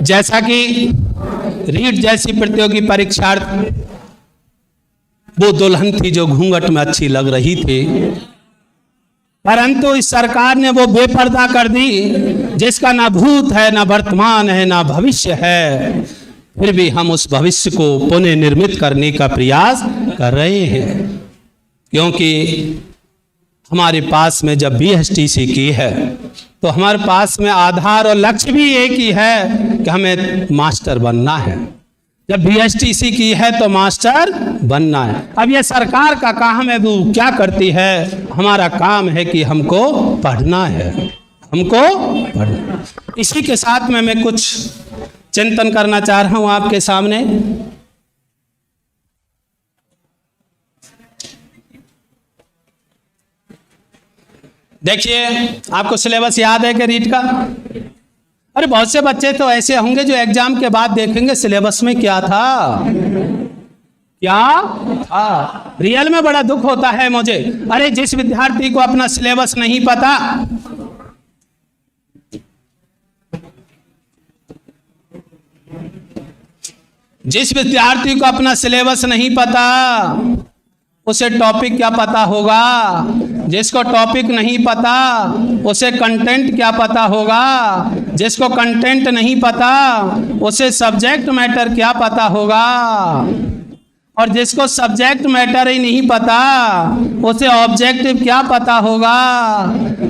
जैसा कि रीट जैसी प्रतियोगी परीक्षार्थी वो दुल्हन थी जो घूंघट में अच्छी लग रही थी, परंतु इस सरकार ने वो बेपर्दा कर दी जिसका ना भूत है, ना वर्तमान है, ना भविष्य है। फिर भी हम उस भविष्य को पुनः निर्मित करने का प्रयास कर रहे हैं, क्योंकि हमारे पास में जब BSTC की है तो हमारे पास में आधार और लक्ष्य भी एक ही है कि हमें मास्टर बनना है। जब BSTC की है तो मास्टर बनना है। अब ये सरकार का काम है, वो क्या करती है? हमारा काम है कि हमको पढ़ना है, हमको पढ़ना। इसी के साथ में मैं कुछ चिंतन करना चाह रहा हूं आपके सामने। देखिए, आपको सिलेबस याद है कि रीट का? अरे बहुत से बच्चे तो ऐसे होंगे जो एग्जाम के बाद देखेंगे सिलेबस में क्या था, क्या था। रियल में बड़ा दुख होता है मुझे। अरे जिस विद्यार्थी को अपना सिलेबस नहीं पता, जिस विद्यार्थी को अपना सिलेबस नहीं पता उसे टॉपिक क्या पता होगा? जिसको टॉपिक नहीं पता उसे कंटेंट क्या पता होगा? जिसको कंटेंट नहीं पता उसे सब्जेक्ट मैटर क्या पता होगा? और जिसको सब्जेक्ट मैटर ही नहीं पता उसे ऑब्जेक्टिव क्या पता होगा?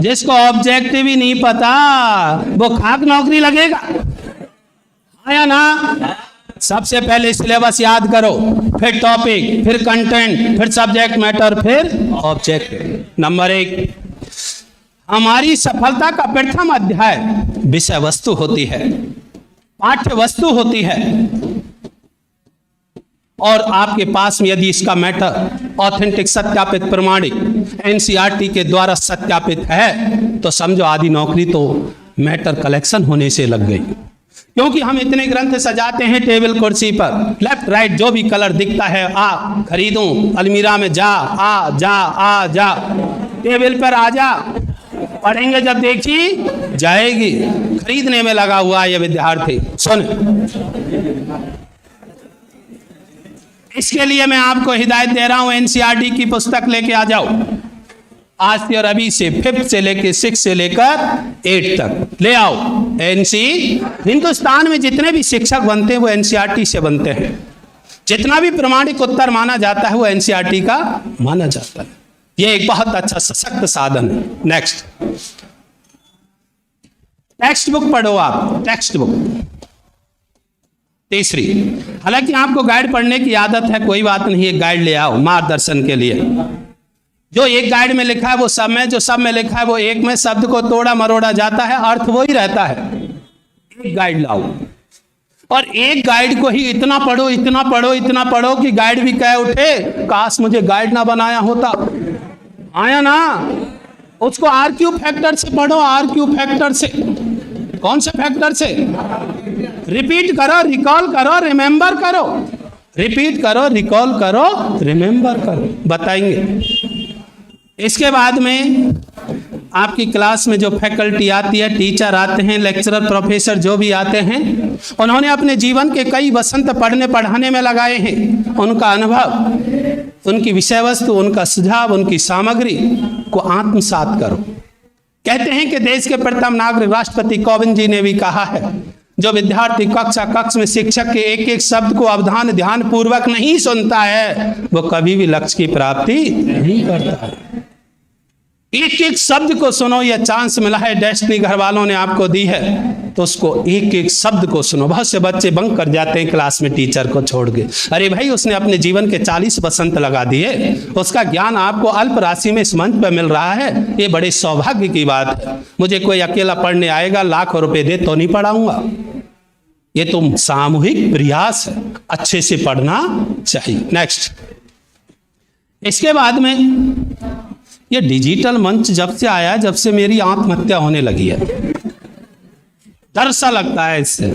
जिसको ऑब्जेक्टिव ही नहीं पता वो खाक नौकरी लगेगा, आया ना? सबसे पहले सिलेबस याद करो, फिर टॉपिक, फिर कंटेंट, फिर सब्जेक्ट मैटर, फिर ऑब्जेक्ट। नंबर 1, हमारी सफलता का प्रथम अध्याय विषय वस्तु होती है, पाठ्य वस्तु होती है। और आपके पास में यदि इसका मैटर ऑथेंटिक, सत्यापित, प्रमाणिक NCERT के द्वारा सत्यापित है तो समझो आधी नौकरी तो मैटर कलेक्शन होने से लग गई। क्योंकि हम इतने ग्रंथ सजाते हैं टेबल कुर्सी पर, लेफ्ट राइट जो भी कलर दिखता है आ खरीदूं, अलमीरा में जा आ जा, टेबल पर आ जा, पढ़ेंगे जब देखी जाएगी। खरीदने में लगा हुआ ये विद्यार्थी। सुन, इसके लिए मैं आपको हिदायत दे रहा हूं, NCERT की पुस्तक लेके आ जाओ। आज से और अभी से 5th से लेकर 6 से लेकर 8 तक ले आओ। हिंदुस्तान में जितने भी शिक्षक बनते हैं वो NCERT से बनते हैं। जितना भी प्रमाणिक उत्तर माना जाता है वो NCERT का माना जाता है। ये एक बहुत अच्छा सशक्त साधन है। नेक्स्ट, टेक्स्ट बुक पढ़ो आप, टेक्स्ट बुक। तीसरी, हालांकि आपको गाइड पढ़ने की आदत है, कोई बात नहीं, एक गाइड ले आओ मार्गदर्शन के लिए। जो एक गाइड में लिखा है वो सब में, जो सब में लिखा है वो एक में, शब्द को तोड़ा मरोड़ा जाता है, अर्थ वही रहता है। एक गाइड लाओ और एक गाइड को ही इतना पढ़ो, इतना पढ़ो, इतना पढ़ो कि गाइड भी कह उठे काश मुझे गाइड ना बनाया होता। आया ना? उसको RQ फैक्टर से पढ़ो, RQ फैक्टर से। कौन से फैक्टर से? रिपीट करो, रिकॉल करो, रिमेंबर करो। रिपीट करो, रिकॉल करो, रिमेंबर करो, बताएंगे। इसके बाद में आपकी क्लास में जो फैकल्टी आती है, टीचर आते हैं, लेक्चरर, प्रोफेसर जो भी आते हैं, उन्होंने अपने जीवन के कई वसंत पढ़ने पढ़ाने में लगाए हैं। उनका अनुभव, उनकी विषय वस्तु, उनका सुझाव, उनकी सामग्री को आत्मसात करो। कहते हैं कि देश के प्रथम नागरिक राष्ट्रपति कोविंद जी ने भी कहा है, जो विद्यार्थी कक्ष में शिक्षक के एक एक शब्द को अवधान ध्यान पूर्वक नहीं सुनता है वो कभी भी लक्ष्य की प्राप्ति नहीं करता है। एक एक शब्द को सुनो, यह चांस मिला है, डेस्टिनी घर वालों ने आपको दी है, तो उसको एक एक शब्द को सुनो। बहुत से बच्चे बंक कर जाते हैं क्लास में टीचर को छोड़ के। अरे भाई, उसने अपने जीवन के 40 वसंत लगा दिए, उसका ज्ञान आपको अल्प राशि में इस मंच पर मिल रहा है, ये बड़े सौभाग्य की बात है। मुझे कोई अकेला पढ़ने आएगा, लाखों रुपए दे तो नहीं पढ़ाऊंगा। ये तो सामूहिक प्रयास है, अच्छे से पढ़ना चाहिए। नेक्स्ट, इसके बाद में ये डिजिटल मंच जब से आया, जब से मेरी आत्महत्या होने लगी है, डर सा लगता है इससे।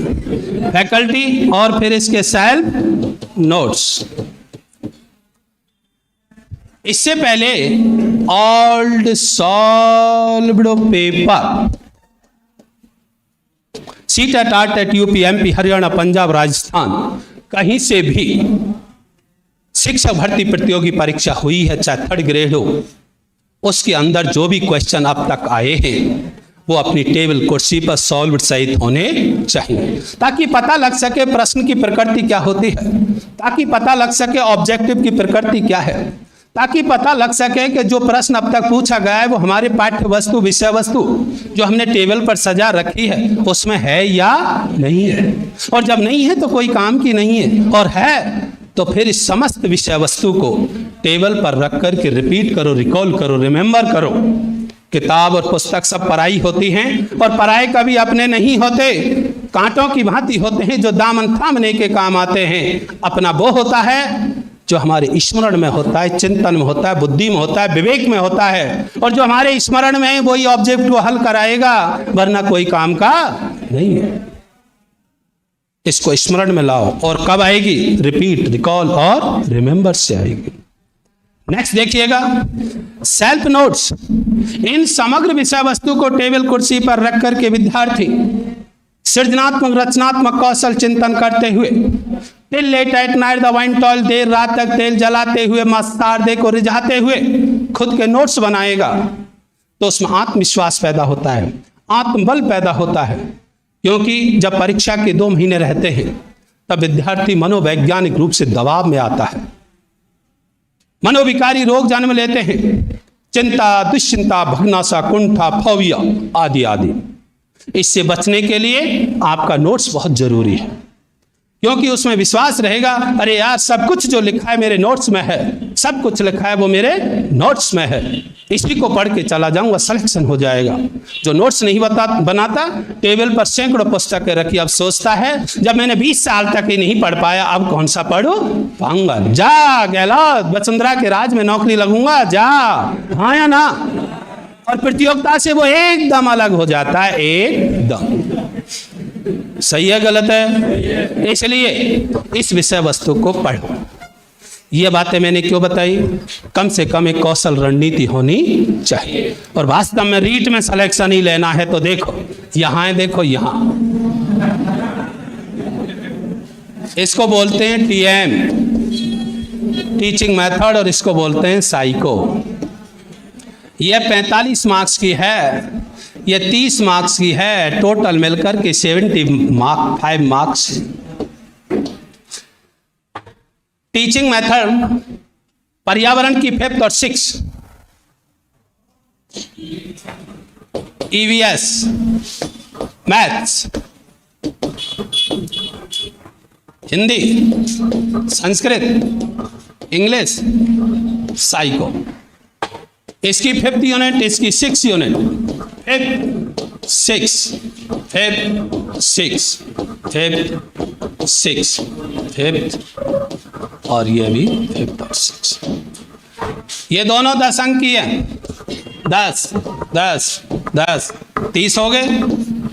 फैकल्टी और फिर इसके सेल्फ नोट्स। इससे पहले old solved paper CTET RTET UP MP Haryana Punjab Rajasthan कहीं से भी शिक्षक भर्ती प्रतियोगी परीक्षा हुई है, चाहे थर्ड ग्रेड हो, उसके अंदर जो भी क्वेश्चन अब तक आए हैं वो अपनी टेबल कुर्सी पर सॉल्व सहित होने चाहिए, ताकि पता लग सके प्रश्न की प्रकृति क्या होती है, ताकि पता लग सके ऑब्जेक्टिव की प्रकृति क्या है, ताकि पता लग सके कि जो प्रश्न अब तक पूछा गया है वो हमारे पाठ्य वस्तु विषय वस्तु जो हमने टेबल पर सजा रखी है उसमें है या नहीं है। और जब नहीं है तो कोई काम की नहीं है, और है तो फिर इस समस्त विषय वस्तु को टेबल पर रख कर के रिपीट करो, रिकॉल करो, रिमेंबर करो। किताब और पुस्तक सब पराई होती हैं, और पराए कभी अपने नहीं होते, कांटों की भांति होते हैं जो दामन थामने के काम आते हैं। अपना वो होता है जो हमारे स्मरण में होता है, चिंतन में होता है, बुद्धि में होता है, विवेक में होता है, और जो हमारे स्मरण में है वही ऑब्जेक्ट को हल कराएगा, वरना कोई काम का नहीं है। इसको स्मरण में लाओ, और कब आएगी? रिपीट, रिकॉल और रिमेंबर से आएगी। नेक्स्ट देखिएगा, सेल्फ नोट्स। इन समग्र विषय वस्तु को टेबल कुर्सी पर रख करके विद्यार्थी सृजनात्मक रचनात्मक कौशल चिंतन करते हुए till late at night the wine toll, देर रात तक तेल जलाते हुए मस्तार्दे को रिझाते हुए खुद के नोट्स बनाएगा, तो उसमें आत्मविश्वास पैदा होता है, आत्मबल पैदा होता है। क्योंकि जब परीक्षा के 2 महीने रहते हैं तब विद्यार्थी मनोवैज्ञानिक रूप से दबाव में आता है, मनोविकारी रोग जन्म लेते हैं, चिंता, दुश्चिंता, भगनासा, कुंठा, फोबिया आदि आदि। इससे बचने के लिए आपका नोट्स बहुत जरूरी है, क्योंकि उसमें विश्वास रहेगा, अरे यार सब कुछ जो लिखा है मेरे नोट्स में है, सब कुछ लिखा है वो मेरे नोट्स में है, इसी को पढ़ के चला जाऊंगा, सिलेक्शन हो जाएगा। जो नोट्स नहीं बनाता, टेबल पर सैकड़ों पुस्तकें रखी, अब सोचता है जब मैंने 20 साल तक ही नहीं पढ़ पाया, अब कौन सा पढ़ू पाऊंगा। जा गहलोत, वसुंधरा के राज में नौकरी लगूंगा, जा, हाँ या ना। और प्रतियोगिता से वो एकदम अलग हो जाता है, एकदम। सही है गलत है? इसलिए इस विषय वस्तु को पढ़ो। ये बातें मैंने क्यों बताई? कम से कम एक कौशल रणनीति होनी चाहिए। और वास्तव में रीट में सिलेक्शन ही लेना है तो देखो यहाँ है, देखो यहाँ, इसको बोलते हैं टीएम, टीचिंग मेथड, और इसको बोलते हैं साइको। ये 45 मार्क्स की है, ये 30 मार्क्स की है, टोटल मिलकर के 75 मार्क्स। टीचिंग मेथड पर्यावरण की 5th और 6th, EVS, maths, Hindi, Sanskrit, English, psycho. इसकी 5th यूनिट, इसकी 6th unit, 5th, 6th, 5th, और ये भी 5th और 6th। ये दोनों 10 अंक की है। 10, 10, 10, 30 हो गए,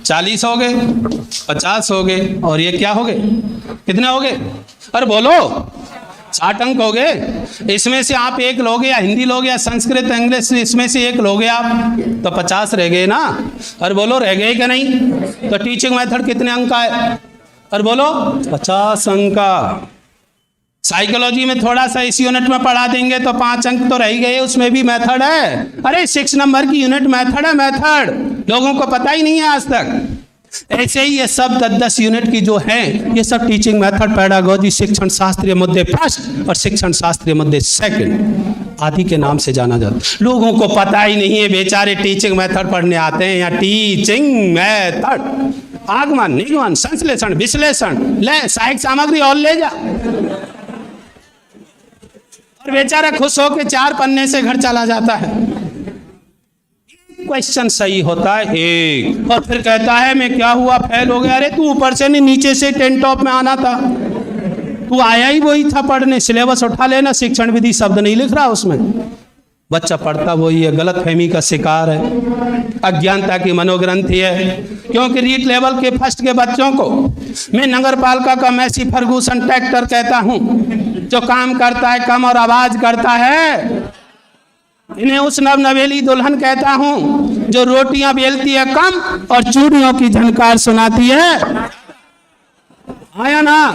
40 हो गए, 50 हो गए, और ये क्या हो गए? कितने हो गए? अरे बोलो, 60 अंक हो गए। इसमें से आप एक लोगे, या हिंदी लोगे, या संस्कृत, इंग्लिश, इसमें से एक लोगे आप, तो 50 रह गए ना। और बोलो रह गए क्या नहीं? तो टीचिंग मेथड कितने अंक का है? और बोलो 50 अंक का। साइकोलॉजी में थोड़ा सा इस यूनिट में पढ़ा देंगे तो 5 अंक तो रह गए, उसमें भी मेथड है। अरे 6 नंबर की यूनिट मेथड है, मेथड लोगों को पता ही नहीं है आज तक। ऐसे ही ये सब 10-10 यूनिट की जो है, ये सब टीचिंग मेथड, पेडागोजी, शिक्षण शास्त्रीय मुद्दे फर्स्ट और शिक्षण शास्त्रीय मुद्दे सेकंड आदि के नाम से जाना जाता है। लोगों को पता ही नहीं है, बेचारे टीचिंग मेथड पढ़ने आते हैं। या टीचिंग मेथड, आगमन, निगमन, संश्लेषण, विश्लेषण, ले सहायक सामग्री और ले जा, और बेचारा खुश होकर 4 पन्ने से घर चला जाता है। क्वेश्चन सही होता है एक, और फिर कहता है मैं क्या हुआ, फेल हो गया। अरे तू ऊपर से नहीं, नीचे से 10 टॉप में आना था, तू आया ही वही था पढ़ने। सिलेबस उठा लेना, शिक्षण विधि शब्द नहीं लिख रहा उसमें, बच्चा पढ़ता वही है, गलतफहमी का शिकार है, अज्ञानता की मनोग्रंथि है। क्योंकि रीट लेवल के फर्स्ट के बच्चों को मैं नगर पालिका का मैसी फर्गूसन ट्रैक्टर कहता हूं, जो काम करता है कम और आवाज करता है। इन्हें उस नवेली दुल्हन कहता हूं जो रोटियां बेलती है कम और चूड़ियों की झनकार सुनाती है। आया ना?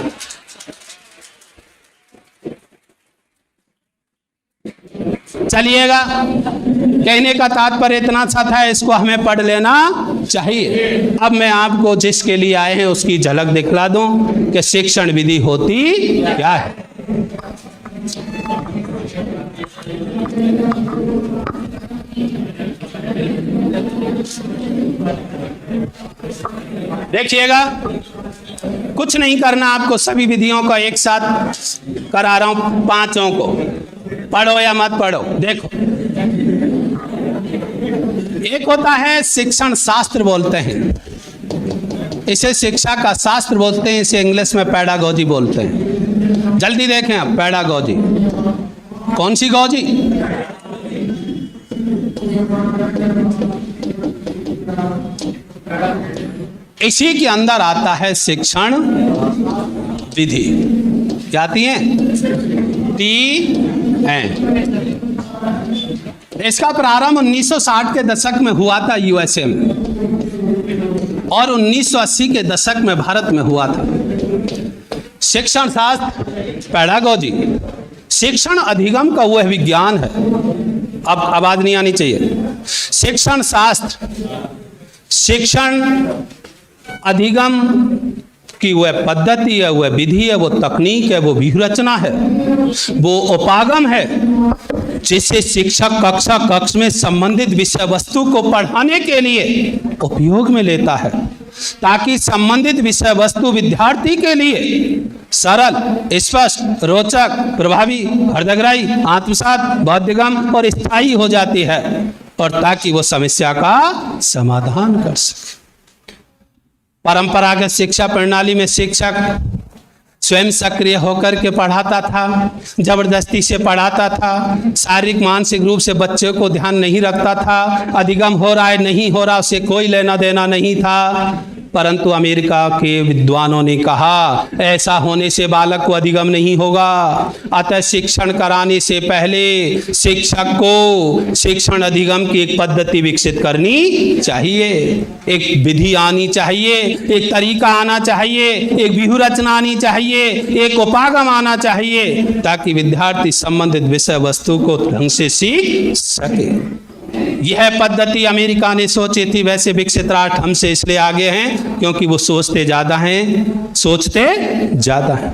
चलिएगा, कहने का तात्पर्य इतना सा था, इसको हमें पढ़ लेना चाहिए। अब मैं आपको जिसके लिए आए हैं उसकी झलक दिखला दूं कि शिक्षण विधि होती क्या है। देखिएगा, कुछ नहीं करना आपको, सभी विधियों का एक साथ करा रहा हूं, पांचों को। पढ़ो या मत पढ़ो, देखो। एक होता है शिक्षण शास्त्र बोलते हैं, इसे शिक्षा का शास्त्र बोलते हैं, इसे इंग्लिश में पेडागोजी बोलते हैं। जल्दी देखें आप, पेडागोजी कौन सी गोजी? इसी के अंदर आता है शिक्षण विधि। क्या आती है? इसका प्रारंभ 1960 के दशक में हुआ था यूएसए में, और 1980 के दशक में भारत में हुआ था। शिक्षण शास्त्र, पेडागोजी, शिक्षण अधिगम का वह विज्ञान है। अब आवाज नहीं आनी चाहिए। शिक्षण शास्त्र, शिक्षण अधिगम की वह पद्धति है, वह विधि है, वो तकनीक है, वो व्यूहरचना है, वो उपागम है, जिसे शिक्षक कक्ष में संबंधित विषय वस्तु को पढ़ाने के लिए उपयोग में लेता है, ताकि संबंधित विषय वस्तु विद्यार्थी के लिए सरल, स्पष्ट, रोचक, प्रभावी, हृदयग्राही, आत्मसात, बोधगम्य और स्थायी हो जाती है, और ताकि वो समस्या का समाधान कर सके। परंपरागत शिक्षा प्रणाली में शिक्षक स्वयं सक्रिय होकर के पढ़ाता था, जबरदस्ती से पढ़ाता था, शारीरिक मानसिक रूप से बच्चे को ध्यान नहीं रखता था, अधिगम हो रहा है नहीं हो रहा उससे कोई लेना देना नहीं था। परंतु अमेरिका के विद्वानों ने कहा ऐसा होने से बालक को अधिगम नहीं होगा, अतः शिक्षण कराने से पहले शिक्षक को शिक्षण अधिगम की एक पद्धति विकसित करनी चाहिए, एक विधि आनी चाहिए, एक तरीका आना चाहिए, एक व्यूहरचना आनी चाहिए, एक उपागम आना चाहिए, ताकि विद्यार्थी संबंधित विषय वस्तु को ढंग से सीख सके। यह पद्धति अमेरिका ने सोची थी, वैसे विकसित राष्ट्र हमसे इसलिए आगे हैं क्योंकि वो सोचते ज्यादा हैं, सोचते ज्यादा हैं।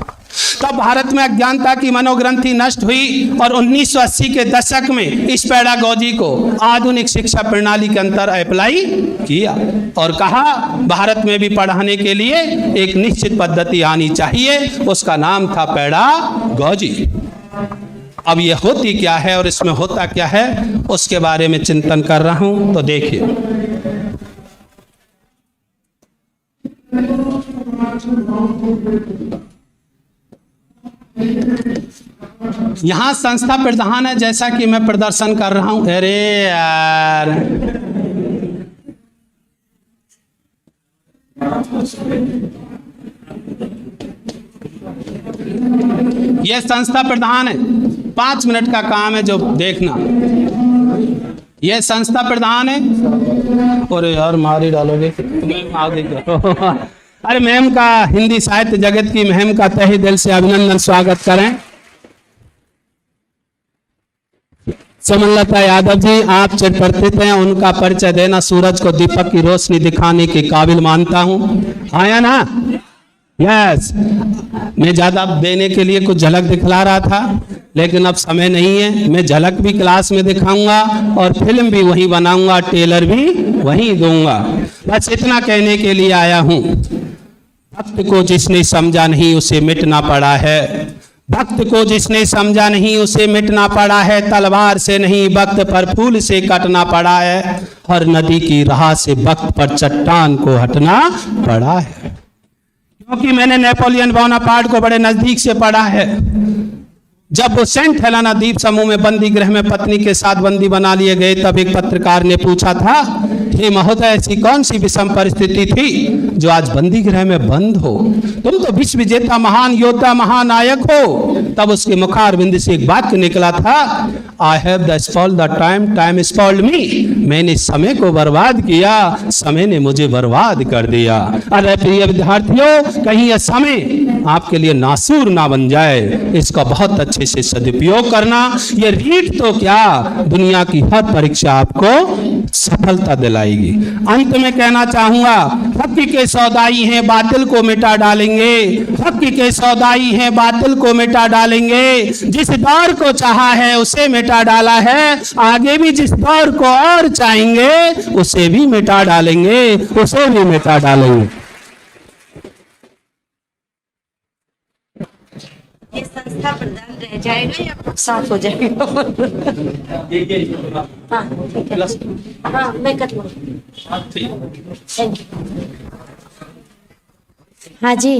तब भारत में अज्ञानता की मनोग्रंथि नष्ट हुई और 1980 के दशक में इस पेडागोजी को आधुनिक शिक्षा प्रणाली के अंतर अप्लाई किया और कहा भारत में भी पढ़ाने के लिए एक निश्चित पद्धति आनी चाहिए, उसका नाम था पेडागोजी। अब ये होती क्या है और इसमें होता क्या है उसके बारे में चिंतन कर रहा हूं, तो देखिए। यहां संस्था प्रधान है, जैसा कि मैं प्रदर्शन कर रहा हूं। अरे यार, यह संस्था प्रधान है, 5 मिनट का काम है जो देखना। यह संस्था प्रधान है। और यार मारी डालोगे अरे मैम का, हिंदी साहित्य जगत की मैम का तहे दिल से अभिनंदन स्वागत करें। सुमनलता यादव जी, आप चिरपरिचित हैं, उनका परिचय देना सूरज को दीपक की रोशनी दिखाने के काबिल मानता हूं। आया ना? यस, मैं ज्यादा देने के लिए कुछ झलक दिखला रहा था, लेकिन अब समय नहीं है। मैं झलक भी क्लास में दिखाऊंगा और फिल्म भी वही बनाऊंगा, टेलर भी वही दूंगा। बस इतना कहने के लिए आया हूं। भक्त को जिसने समझा नहीं उसे मिटना पड़ा है, भक्त को जिसने समझा नहीं उसे मिटना पड़ा है, तलवार से नहीं भक्त पर फूल से कटना पड़ा है, हर नदी की राह से भक्त पर चट्टान को हटना पड़ा है। क्योंकि मैंने नेपोलियन बोनापार्ट को बड़े नजदीक से पढ़ा है। जब वो सेंट हेलेना द्वीप समूह में बंदी गृह में पत्नी के साथ बंदी बना लिए गए, तब एक पत्रकार ने पूछा था, हे महोदय, ऐसी कौन सी विषम परिस्थिति थी जो आज बंदी गृह में बंद हो? तुम तो विश्व विजेता, महान योद्धा, महानायक हो। तब उसके मुखारविंद से एक वाक्य निकला था, I have the spoiled the time, time spoiled me. मैंने समय को बर्बाद किया, समय ने मुझे बर्बाद कर दिया। अरे प्रिय विद्यार्थियों, कहीं यह समय आपके लिए नासूर ना बन जाए, इसका बहुत अच्छे से सदुपयोग करना। ये रीट तो क्या, दुनिया की हर परीक्षा आपको सफलता दिलाएगी। अंत में कहना चाहूंगा, हक के सौदाई हैं, बातिल को मिटा डालेंगे। हक के सौदाई हैं, बातिल को मिटा डालेंगे। जिस दौर को चाहा है उसे मिटा डाला है, आगे भी जिस दौर को और चाहेंगे उसे भी मिटा डालेंगे, उसे भी मिटा डालेंगे। ये संस्था प्रदान रह जाएगा या साफ हो जाएगा? हाँ, ठीक है। हाँ, मैं कर लूँगी। Thank you. हाँ जी।